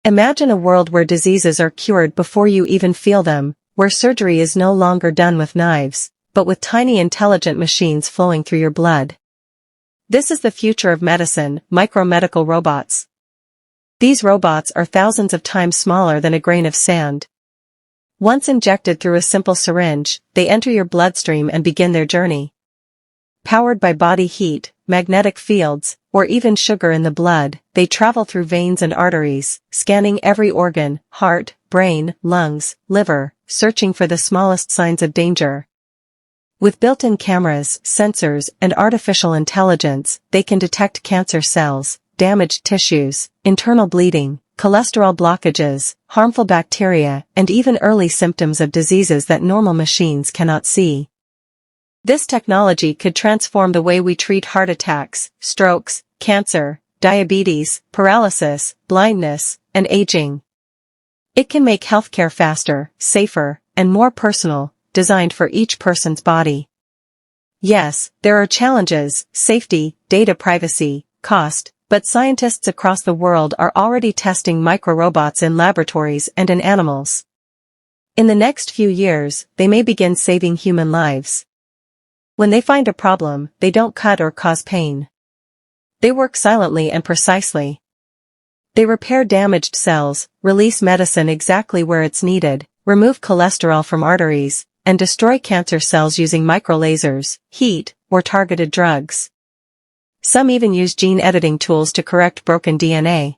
Imagine a world where diseases are cured before you even feel them, where surgery is no longer done with knives, but with tiny intelligent machines flowing through your blood. This is the future of medicine, micromedical robots. These robots are thousands of times smaller than a grain of sand. Once injected through a simple syringe, they enter your bloodstream and begin their journey. Powered by body heat, magnetic fields, or even sugar in the blood, they travel through veins and arteries, scanning every organ, heart, brain, lungs, liver, searching for the smallest signs of danger. With built-in cameras, sensors, and artificial intelligence, they can detect cancer cells, damaged tissues, internal bleeding, cholesterol blockages, harmful bacteria, and even early symptoms of diseases that normal machines cannot see. This technology could transform the way we treat heart attacks, strokes, cancer, diabetes, paralysis, blindness, and aging. It can make healthcare faster, safer, and more personal, designed for each person's body. Yes, there are challenges: safety, data privacy, cost, but scientists across the world are already testing microrobots in laboratories and in animals. In the next few years, they may begin saving human lives. When they find a problem, they don't cut or cause pain. They work silently and precisely. They repair damaged cells, release medicine exactly where it's needed, remove cholesterol from arteries, and destroy cancer cells using microlasers, heat, or targeted drugs. Some even use gene editing tools to correct broken DNA.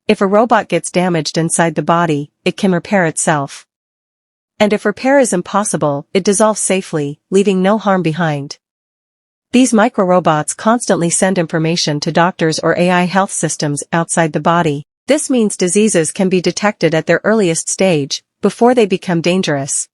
If a robot gets damaged inside the body, it can repair itself. And if repair is impossible, it dissolves safely, leaving no harm behind. These microrobots constantly send information to doctors or AI health systems outside the body. This means diseases can be detected at their earliest stage, before they become dangerous.